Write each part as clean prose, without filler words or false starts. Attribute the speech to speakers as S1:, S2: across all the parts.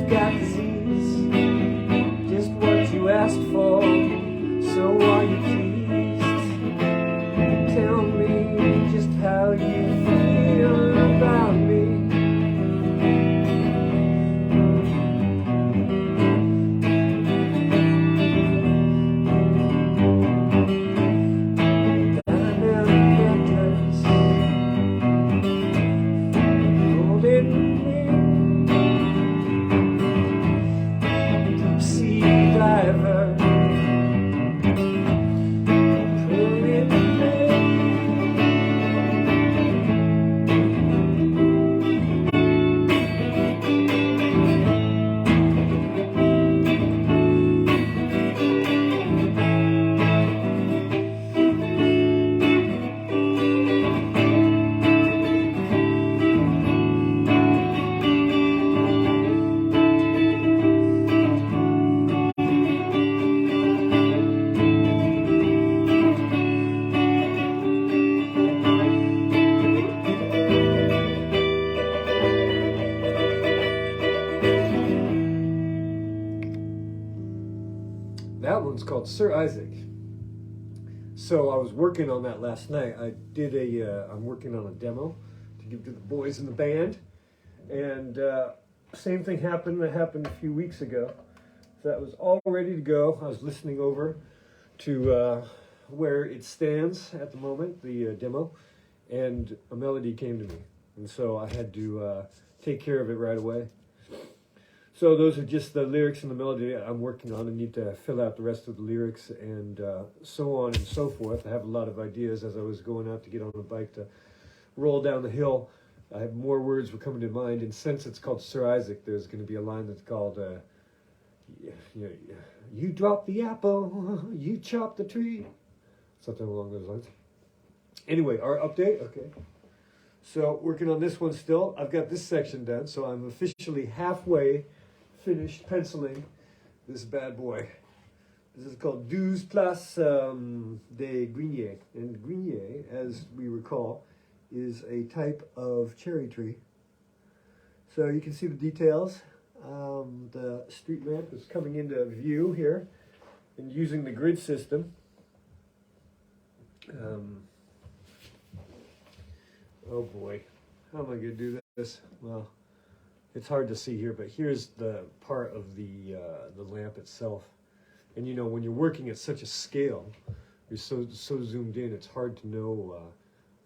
S1: you've got disease, just what you asked for. So are you pleased? Tell me just how you feel about me. That one's called Sir Isaac. So I was working on that last night. I'm working on a demo to give to the boys in the band. And same thing happened that happened a few weeks ago. So that was all ready to go. I was listening over to where it stands at the moment, the demo, and a melody came to me. And so I had to take care of it right away. So those are just the lyrics and the melody I'm working on. I need to fill out the rest of the lyrics and so on and so forth. I have a lot of ideas as I was going out to get on the bike to roll down the hill. I have more words were coming to mind. And since it's called Sir Isaac, there's going to be a line that's called, you drop the apple, you chop the tree. Something along those lines. Anyway, our update, okay. So working on this one still. I've got this section done, so I'm officially halfway finished penciling this bad boy. This is called 12 Places de Grenier. And Grenier, as we recall, is a type of cherry tree. So you can see the details. The street lamp is coming into view here and using the grid system. Oh boy, how am I going to do this? Well, it's hard to see here, but here's the part of the lamp itself. And you know, when you're working at such a scale, you're so zoomed in, it's hard to know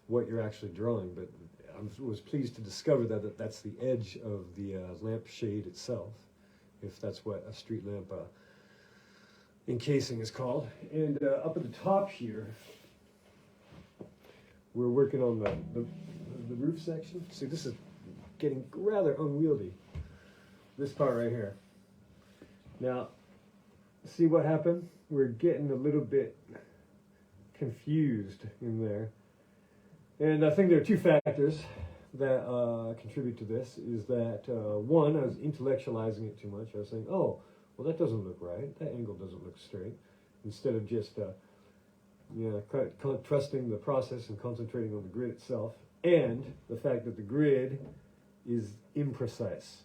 S1: what you're actually drawing. But I was pleased to discover that's the edge of the lamp shade itself, if that's what a street lamp encasing is called. And up at the top here, we're working on the roof section. See, this is getting rather unwieldy. This part right here. Now, see what happened? We're getting a little bit confused in there. And I think there are two factors that contribute to this. Is that, one, I was intellectualizing it too much. I was saying, oh, well, that doesn't look right. That angle doesn't look straight. Instead of just trusting the process and concentrating on the grid itself, and the fact that the grid is imprecise.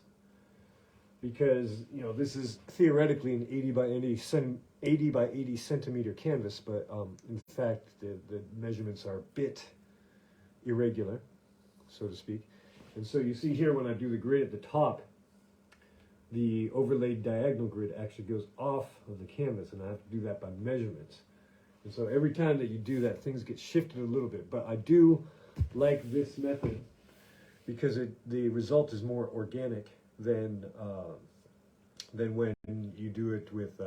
S1: Because, you know, this is theoretically an 80 by 80 centimeter canvas, but in fact the measurements are a bit irregular, so to speak. And so you see here when I do the grid at the top, the overlaid diagonal grid actually goes off of the canvas, and I have to do that by measurements. And so every time that you do that, things get shifted a little bit. But I do like this method because the result is more organic than when you do it with.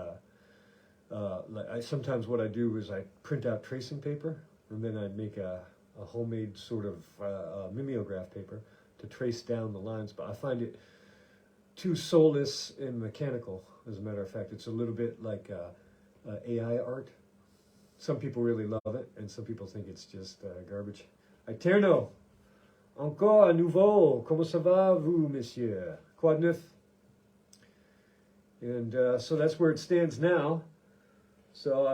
S1: Sometimes what I do is I print out tracing paper, and then I make a homemade sort of mimeograph paper to trace down the lines. But I find it too soulless and mechanical. As a matter of fact, it's a little bit like AI art. Some people really love it, and some people think it's just garbage. Eterno, encore à nouveau, comment ça va, vous, messieurs? Quoi de neuf? And so that's where it stands now. So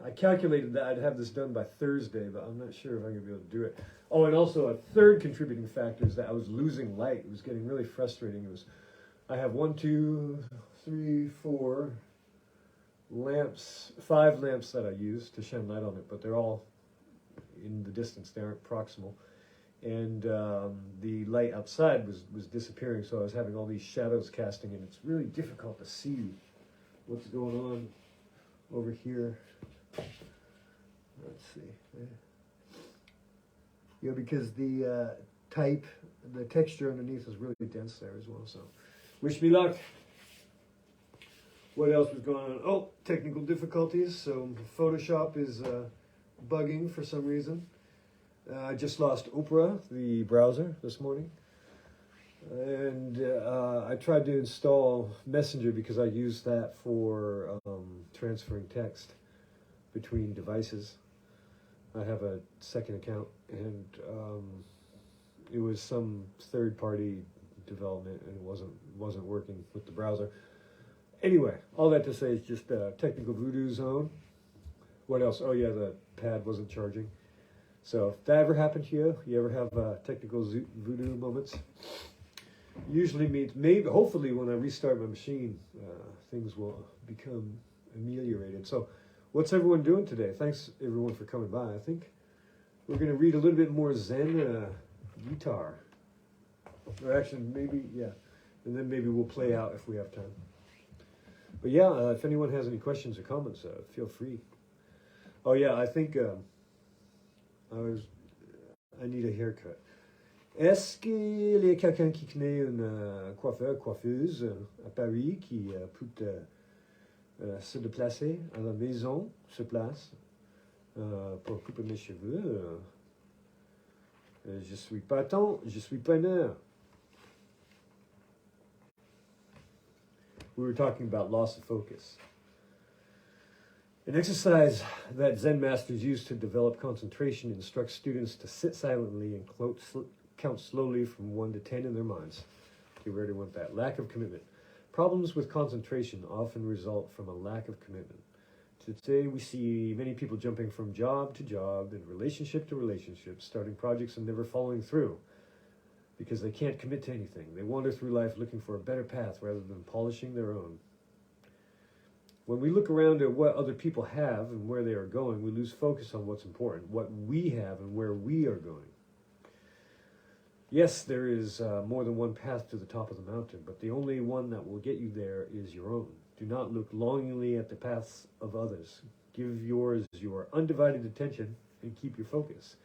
S1: I calculated that I'd have this done by Thursday, but I'm not sure if I'm going to be able to do it. Oh, and also a third contributing factor is that I was losing light. It was getting really frustrating. It was I have 1, 2, 3, 4 lamps, 5 lamps that I use to shine light on it, but they're all in the distance. They aren't proximal. And the light outside was disappearing, so I was having all these shadows casting, and it's really difficult to see what's going on over here. Let's see. Yeah, because the texture underneath is really dense there as well, so wish me luck. What else was going on? Oh, technical difficulties. So Photoshop is bugging for some reason. I just lost Opera, the browser, this morning. And I tried to install Messenger because I use that for transferring text between devices. I have a second account, and it was some third-party development, and it wasn't working with the browser. Anyway, all that to say is just technical voodoo zone. What else? Oh yeah, the pad wasn't charging. So if that ever happened to you, you ever have technical voodoo moments? Usually means maybe, hopefully, when I restart my machine, things will become ameliorated. So, what's everyone doing today? Thanks everyone for coming by. I think we're going to read a little bit more Zen guitar, or actually maybe and then maybe we'll play out if we have time. But yeah, if anyone has any questions or comments, feel free. Oh yeah, I think I need a haircut. Est-ce qu'il y a quelqu'un qui connaît une coiffeuse à Paris qui peut se déplacer à la maison, sur place, pour couper mes cheveux? Je suis partant, je suis preneur. We were talking about loss of focus. An exercise that Zen masters use to develop concentration instructs students to sit silently and count slowly from 1 to 10 in their minds. Okay, we already went that. Lack of commitment. Problems with concentration often result from a lack of commitment. Today we see many people jumping from job to job and relationship to relationship, starting projects and never following through because they can't commit to anything. They wander through life looking for a better path rather than polishing their own. When we look around at what other people have and where they are going, we lose focus on what's important, what we have and where we are going. Yes, there is more than one path to the top of the mountain, but the only one that will get you there is your own. Do not look longingly at the paths of others. Give yours your undivided attention and keep your focus.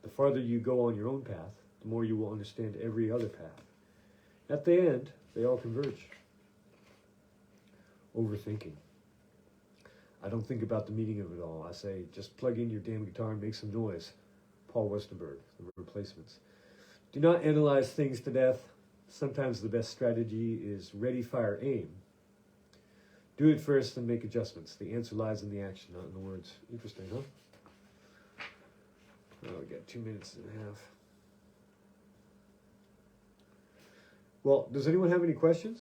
S1: The farther you go on your own path, the more you will understand every other path. At the end, they all converge. Overthinking. I don't think about the meaning of it all. I say, just plug in your damn guitar and make some noise. Paul Westerberg, The Replacements. Do not analyze things to death. Sometimes the best strategy is ready, fire, aim. Do it first and make adjustments. The answer lies in the action, not in the words. Interesting, huh? Oh, we got 2 minutes and a half. Well, does anyone have any questions?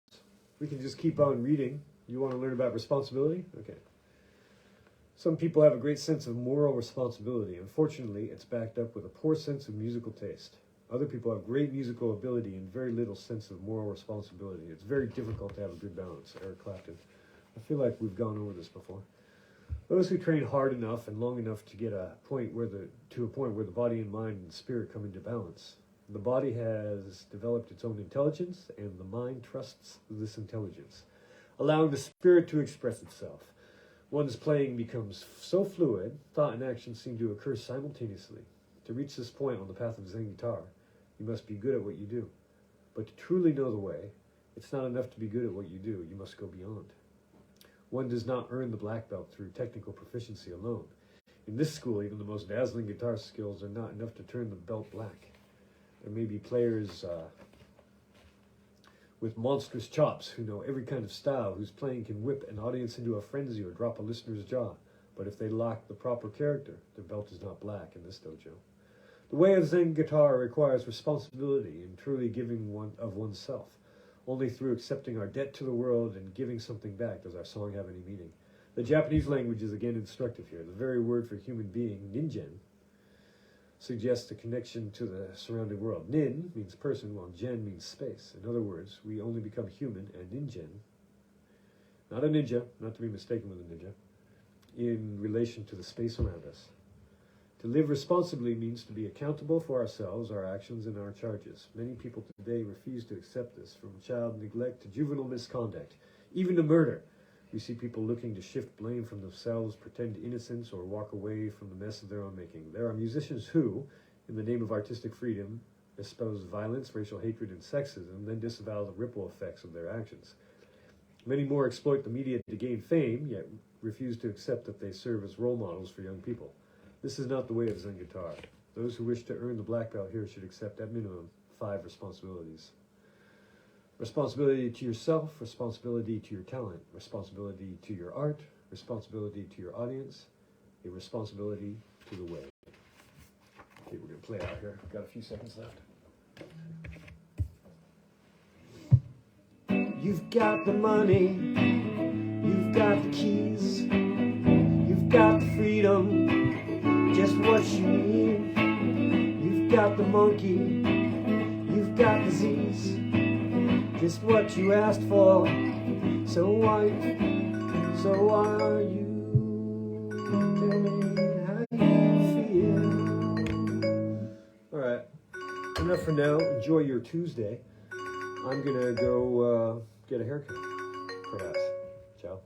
S1: We can just keep on reading. You want to learn about responsibility? Okay. Some people have a great sense of moral responsibility. Unfortunately, it's backed up with a poor sense of musical taste. Other people have great musical ability and very little sense of moral responsibility. It's very difficult to have a good balance. Eric Clapton. I feel like we've gone over this before. Those who train hard enough and long enough to get to a point where the body and mind and spirit come into balance. The body has developed its own intelligence, and the mind trusts this intelligence, allowing the spirit to express itself. One's playing becomes so fluid, thought and action seem to occur simultaneously. To reach this point on the path of Zen guitar, you must be good at what you do. But to truly know the way, it's not enough to be good at what you do. You must go beyond. One does not earn the black belt through technical proficiency alone. In this school, even the most dazzling guitar skills are not enough to turn the belt black. There may be players with monstrous chops who know every kind of style, whose playing can whip an audience into a frenzy or drop a listener's jaw. But if they lack the proper character, their belt is not black in this dojo. The way of Zen guitar requires responsibility and truly giving of oneself. Only through accepting our debt to the world and giving something back does our song have any meaning. The Japanese language is again instructive here. The very word for human being, ningen, suggests a connection to the surrounding world. Nin means person, while Gen means space. In other words, we only become human and ninjan, not a ninja, not to be mistaken with a ninja, in relation to the space around us. To live responsibly means to be accountable for ourselves, our actions, and our charges. Many people today refuse to accept this, from child neglect to juvenile misconduct, even to murder. We see people looking to shift blame from themselves, pretend innocence, or walk away from the mess of their own making. There are musicians who, in the name of artistic freedom, espouse violence, racial hatred, and sexism, then disavow the ripple effects of their actions. Many more exploit the media to gain fame, yet refuse to accept that they serve as role models for young people. This is not the way of Zen guitar. Those who wish to earn the black belt here should accept at minimum 5 responsibilities. Responsibility to yourself, responsibility to your talent, responsibility to your art, responsibility to your audience, a responsibility to the way. Okay, we're going to play out here. Got a few seconds left. You've got the money, you've got the keys, you've got the freedom, just what you need. You've got the monkey, you've got the Z's, just what you asked for. So why are you how you feel? Alright, enough for now. Enjoy your Tuesday. I'm gonna go get a haircut, perhaps. Ciao.